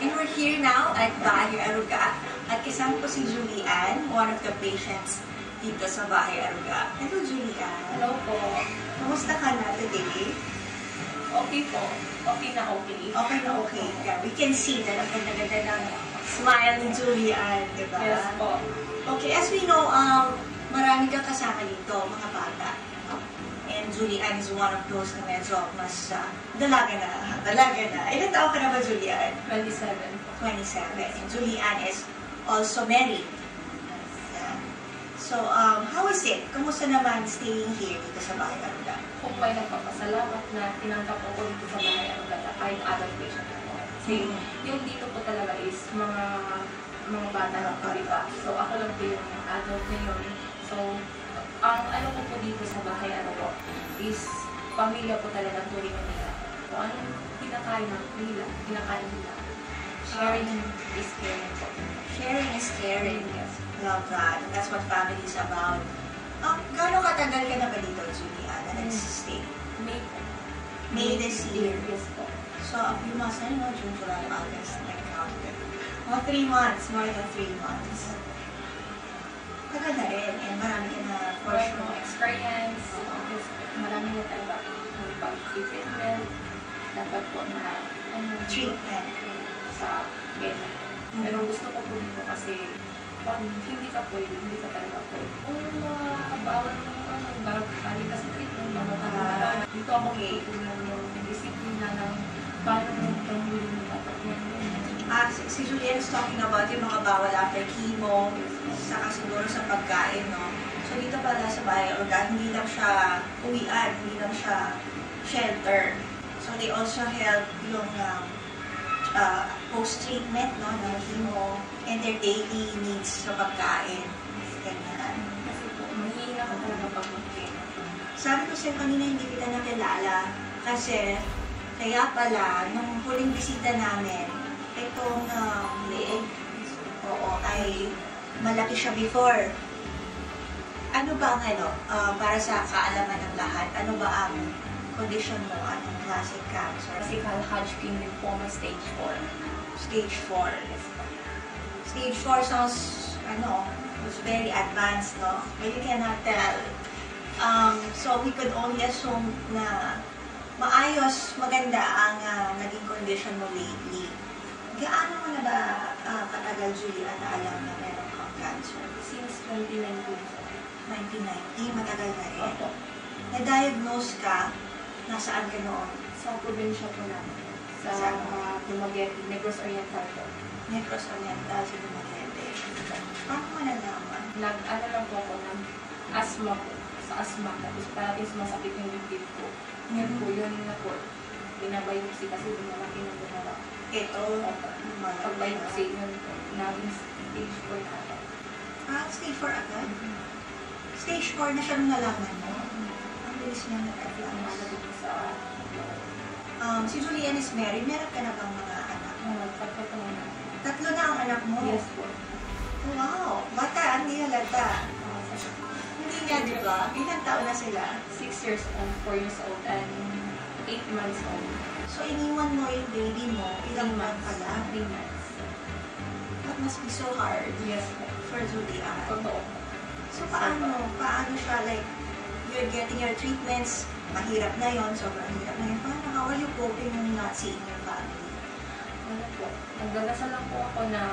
And we're here now at Bahay Aruga. At kasama ko si Julian, one of the patients dito sa Bahay Aruga. Hello, Julian. Hello po. Kamusta ka na today? Okay po. Okay na okay. Okay na okay. Yeah, we can see na naganda-ganda ng smile ni Julian, di ba? Yes po. Okay, as we know, marami kang kasama dito, mga bata. And Julian is one of those na medyo mas dalaga na. Ilan taon ka na ba, Julian? 27. 27. And Julian is also married. Yeah. So, how is it? Kumusta naman staying here dito sa Bahay Aruga? Kung may nagpapasalamat na tinanggap ko dito sa Bahay Aruga na kahit adult patient ako. Kasi yung dito po talaga is mga bata na po, diba? So, ako lang po yung adult ngayon. So, ang ano ko po dito sa Bahay Aruga is pamilya po talaga tuloy nila. Kung anong kinakain nila, kinakain nila. Sharing is caring po. Sharing is caring. Yes. Love that. And that's what family is about. Gano'ng katagal ka na ba dito, Julian, na nagsistay? May po. May this year. Yes po. So, a few months na, no? June, July, August, nag-counted. Mga 3 months, more than 3 months. Tagal na rin, and marami ka na for sure. Experience, marami na talaga pag-treatment, dapat po na Treatment. sa ganyan. Pero gusto ko po dito kasi pag hindi ka pwede, hindi ka talaga pwede. Kung bawal mo, bali ka sa treatment, bawal ka dito ako tutunan yung disiplina ng paano mo panghuli mo dapat yan. Si Julian is talking about yung mga bawal after chemo, saka siguro sa pagkain, no? So dito pala sa Bahay Aruga, hindi lang siya uwian, hindi lang siya shelter. So they also help yung post-treatment, no, ng chemo, and their daily needs sa pagkain. Ganyan. Kasi po, mahihina ka talaga pag mag-chemo. Sabi ko sa'yo kanina hindi kita nakilala kasi kaya pala, nung huling bisita namin, itong leeg, oo, ay malaki siya before. Ano ba ang para sa kaalaman ng lahat, ano ba ang condition mo? Anong classic cancer? Classical Hodgkin lymphoma stage 4. Stage 4. Stage 4 sounds, was very advanced, no? But you cannot tell. So we could only assume na maayos, maganda ang naging condition mo lately. Gaano mo na ba katagal, Julian, na alam na meron kang cancer? Since 2019. 1990, matagal na rin. Opo. Na-diagnose ka, nasaan ka noon? Sa probinsya po namin. Sa Dumaguete, Negros Oriental po. Negros Oriental, sa Dumaguete. Paano mo nalaman? Nag-ano lang po ako ng asthma po. Sa asthma. Tapos parating sumasakit yung dibdib ko. Yun po, yun na po. Binabiopsy kasi dumalaki ng dumalaki. Ito, Pag-biopsy yun po. Naging stage 4 na ako. Stage 4 agad? Stage 4 na siya nung nalaman mo. Ang bilis niya nag-advance. Si Julian is married. Meron ka na bang mga anak? Tatlo po na. 3 na ang anak mo? Yes po. Wow! Bata, hindi halata. Hindi nga, di ba? Ilang taon na sila? 6 years old, 4 years old, and 8 months old. So, iniwan mo yung baby mo, ilang month pa lang? 3 months. That must be so hard. Yes po. For Julian. Totoo. So, paano siya, like, you're getting your treatments, mahirap na yon, sobrang hirap na yun. Paano, how are you coping when not seeing your family? Ano po, nagdadasal lang po ako na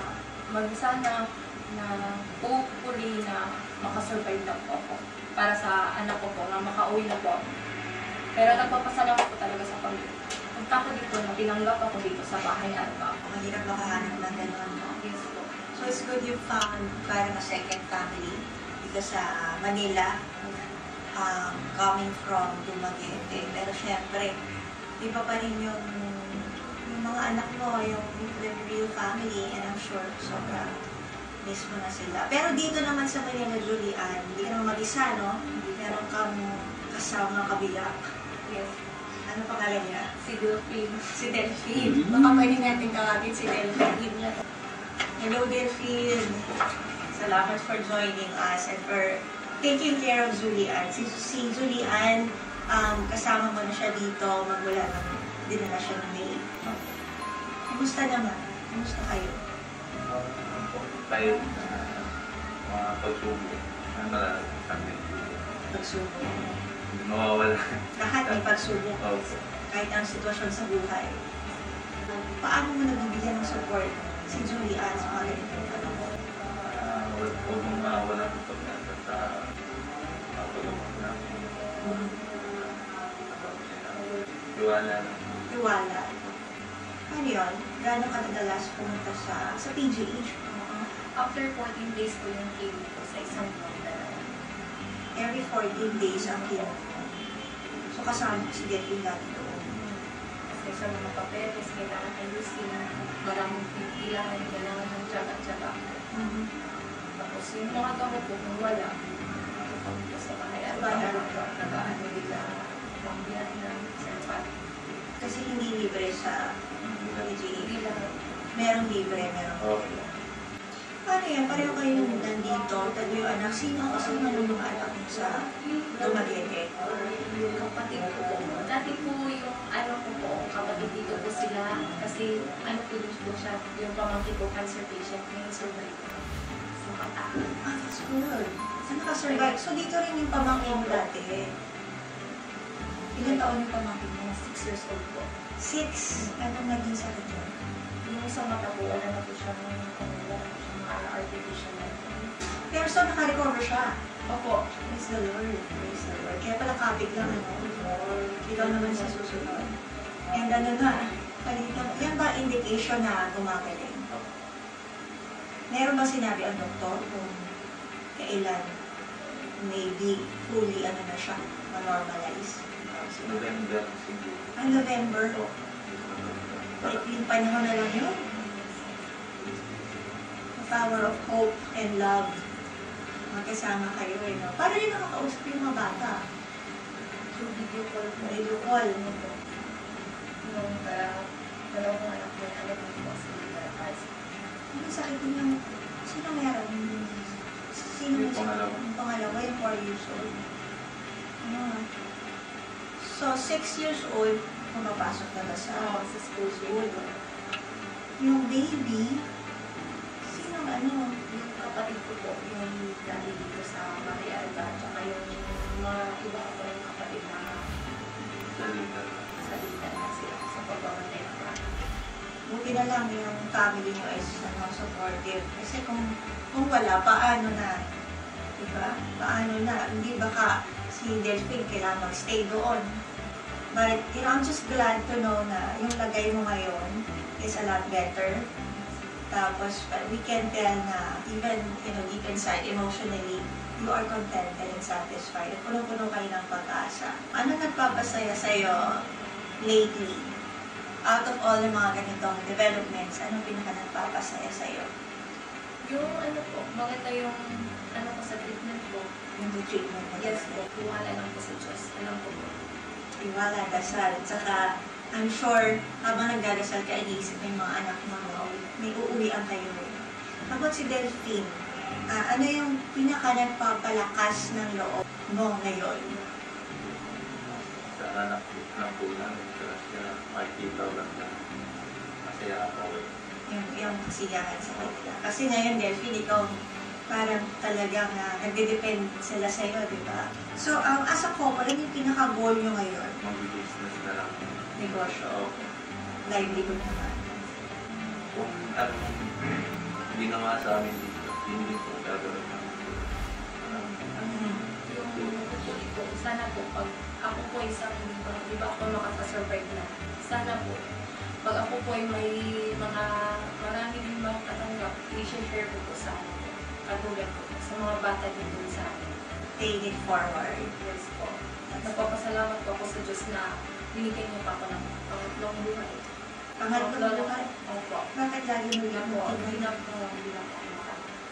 sana na hopefully na makasurvive na po ako para sa anak ko po, na makauwi na po ako. Pero nagpapasalamat po talaga sa pamilya. Punta ko dito, na tinanggap ako dito sa Bahay Aruga. Mahirap makahanap ng gano'n, no? Yes po. So, it's good you found parang a second family dito sa Manila, coming from Dumaguete. Pero syempre, iba pa rin yung mga anak mo, yung real family, and I'm sure sobrang miss mo na sila. Pero dito naman sa Manila, Julian, hindi ka naman mag-isa, no? Meron kang kasama kabiyak. Yes. Ano pangalan niya? Si Delphine. Si Delphine. Baka pwede natin tawagin si Delphine. Hello, Delphine. Salamat for joining us and for taking care of Julian. Si Julian, kasama mo na siya dito magmula nang dinala siya ng May. Kumusta naman? Kumusta kayo? Kahit mga pagsubok na nalalaman sa amin. Pagsubok. Hindi mawawala. Lahat may pagsubok. Opo. Kahit ang sitwasyon sa buhay. Paano mo nabibigyan ng support si Julian sa mga ganitong panahon? Huwag mong mawala ng pag-asa sa paggamot namin. Iwala lang. Iwala. Ano yun? Gano'ng kadadalas pumunta sa PGH? After 14 days po yung chemo ko sa isang buwan na lang. Every 14 days ang chemo. So kasama si Delphine dati doon. Kasi sa mga papeles, kailangan ayusin, maraming pipilahan, kailangan ng tsaga-tsaga. Tapos yung mga gamot ko, kung wala, pupunta sa bahay. At nag-ano nila, pambiyan ng serpat. Kasi hindi libre sa PGH. Hindi lang. Merong libre, merong Okay. Paano yan? Pareho kayo nandito, tago yung anak. Sino nung mga anak mo sa Dumaguete? Yung kapatid ko po. Dati po yung ano ko po, kapatid dito po sila. Kasi ano po din po siya, yung pamangkin ko, cancer patient, may survive po. So, kataka. Ah, that's good. Saan nakasurvive? So dito rin yung pamangkin mo dati. Ilan taon yung pamangkin mo? 6 years old po. 6. Anong naging sakit yun? Yung sa mata po, wala na po siya ng artificial light. Pero so naka-recover siya. Opo. Praise the Lord. Praise the Lord. Kaya pala kapit lang, ano? Ikaw naman sa susunod. And ano na, yan ba indication na gumagaling? Meron ba sinabi ang doktor kung kailan maybe fully ano na siya, ma-normalize? November siguro. Ang November, yung panahon na lang yun. The power of hope and love. Magkasama kayo, eh, no? Paano rin nakakausap yung mga bata? So, video call po. Video call. Nung dalawang anak ko, anak ko po sa Liverpool. Ang sakit din yung, sino meron? Sino Yung pangalawa. Yung pangalawa, yung 4 years old. Ano? So, 6 years old, pumapasok na ba sa Sa school. yung baby? Sino ano? Yung kapatid ko po, yung dati dito sa Maria Alba, tsaka yung mga iba ko pa yung kapatid na Salita. sa litan na sila sa pagbabatay ng bata. Buti na lang yung family nyo is ano, supportive. Kasi kung wala, paano na? Diba? Paano na? Hindi baka si Delphine kailangan mag-stay doon. But, you know, I'm just glad to know na yung lagay mo ngayon is a lot better. Tapos, we can tell na even, you know, deep inside, emotionally, you are contented and satisfied. Punong-puno kayo ng pag-asa. Ano nagpapasaya sa'yo lately? Out of all ng mga ganitong developments, anong pinaka-nagpapasaya sa'yo? Yung ano po, maganda yung ano ko sa treatment ko. Yung treatment mo? Yes po, iwala lang po sa Diyos. Alam ko po. Iwala, dasal. Tsaka, I'm sure, habang nagdadasal ka, iniisip mo yung mga anak mo, may uuwian kayo rin. Habang si Delphine, ano yung pinaka-nagpapalakas ng loob mo ngayon? Sa anak po namin. Kaya makikita lang na masaya ako. Yung kasiyahan sa kanila. Kasi ngayon, Delphine, ikaw parang talagang nagde-depend sila sa'yo, di ba? So, as a couple, ano yung pinaka-goal nyo ngayon? Mag-business na lang. Negosyo. Opo. Livelihood naman. Kung ano, ginawa sa amin dito, hindi po gagawin namin. Yung po, sana po, pag ako po isang, di ba ako makapasurvive na, sana po, pag ako po ay may mga maraming makatanggap, i-share ko po sa katulad ko, sa mga bata dito sa akin. Take it forward. Yes po. At nagpapasalamat po ako sa Diyos na binigyan niyo pa ako ng pangatlong buhay. Pangatlong buhay? Opo. Bakit lagi mo Hindi lang po, mo hindi na po ako makakita.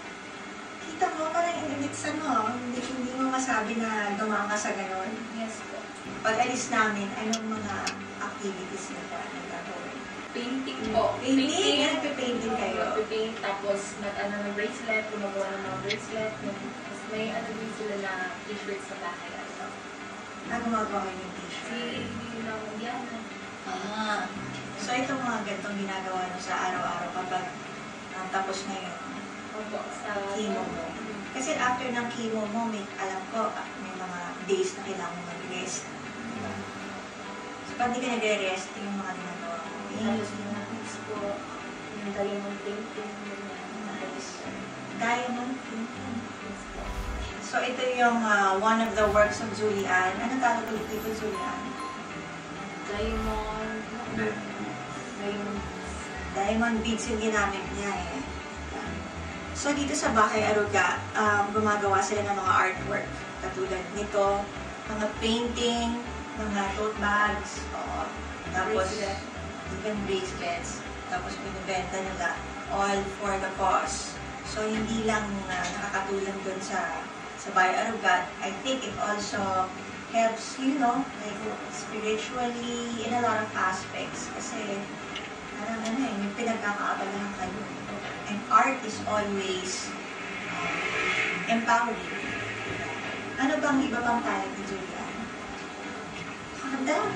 Kita mo, parang it's ano, hindi mo masabi na dumaan ka sa ganon. Yes po. Pag alis namin, anong mga activities na po ang gagawin? Painting po. Painting? Yan, nagpe-painting kayo. Paint, tapos ng bracelet, gumagawa ng mga bracelet. Tapos may ano din sila na t-shirt sa bahay. Gumagawa kayo ng Si t-shirt. Lila Mundiana. So itong mga ganitong ginagawa nyo sa araw-araw kapag tapos na yung Opo, sa chemo mo. Kasi after ng chemo mo, alam ko, may mga days na kailangan mo mag-rest. So, pag di ka nag-rest, yung mga ginagawa mo. Tapos yung next po, yung diamond painting, Diamond painting. So, ito yung one of the works of Julian. Ano tawag ulit dito, Julian? diamond, Then, diamond, Diamond beads yung ginamit niya eh. So, dito sa Bahay Aruga, gumagawa sila ng mga artwork. Katulad nito, mga painting, mga tote bags, tapos even bracelets. Tapos binibenta nila all for the cause. So, hindi lang nakakatulong dun sa Bahay Arugat. I think it also helps, like spiritually in a lot of aspects. Kasi, yung pinagkakaabalahan kayo. And art is always empowering. Ano bang iba pang talent ni Julian? Kanta.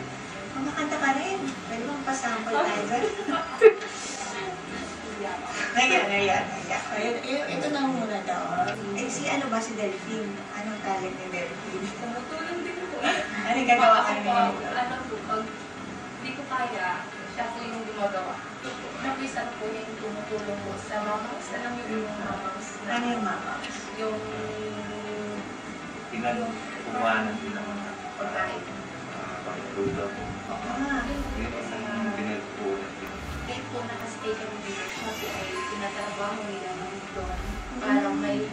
Kumakanta ka rin. Pwede bang pasample tayo dyan? Naiyak. Ito na muna daw. Si Delphine? Anong talent ni Delphine? tumutulong din po. Ano gagawa ka niya? Ano po, pag di ko kaya, siya po yung gumagawa. Napis ano po yung tumutulong po sa mamas. Alam niyo po yung mamas. Ano yung mamas? Yung kumuha ng pagkain. pag-program. Yun ang pinagpunan. Kahit po nakastay kami dito, siya po ay tinatrabaho nila doon. Para may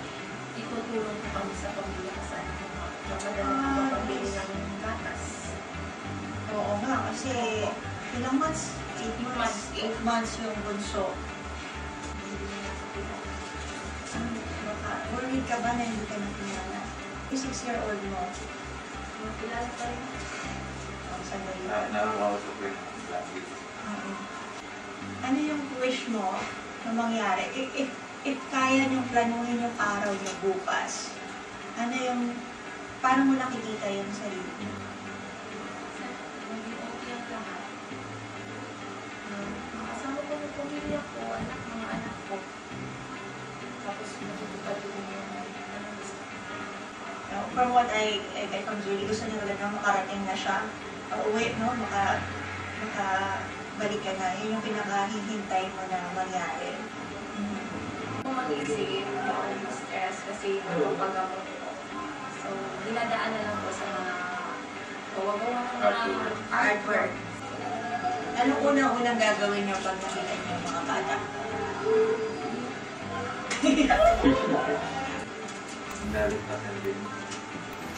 itutulong po kami sa pamilya kasi ano po, madala po pambili ng gatas. Oo nga, kasi ilang months? 8 months. 8 months yung bunso. Worried ka ba na hindi ka nakilala? Yung 6-year-old mo, Kilala pa rin. sandali. Nakausap ko yung lagi. Ano yung wish mo na mangyari? If kaya niyong planuhin yung araw niyo bukas, ano yung, paano mo nakikita yung sarili niyo? Maging okay ang lahat. Makasama ko ng pamilya ko, mga anak ko. Tapos matutupad ko yung gusto. From what I get from Julie, gusto niya talaga makarating na siya. Uwi, no? Makabalik ka na. Yun yung pinakahihintay mo na mangyari. Kung mag-isip, stress kasi napapagamot ko. So, dinadaan na lang po sa mga gawa-gawa ng mga Artwork. Anong unang-unang gagawin niyo pag nakita niyo yung mga bata? Nalitasan din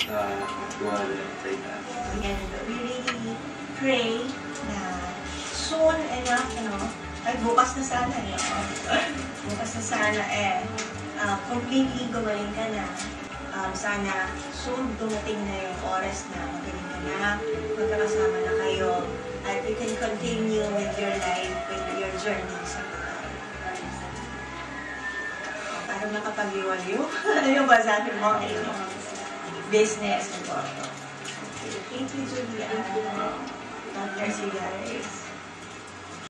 sa tuwala sa itaas. Yan, we really pray na soon enough, ay bukas na sana, bukas na sana completely gumaling ka na. Sana soon dumating na yung oras na magaling ka na, magkakasama na kayo, at you can continue with your life, with your journey sa buhay. Para makapagliwaliw. Ano yung basahin mo? Business. Thank you, Julia. God bless you guys.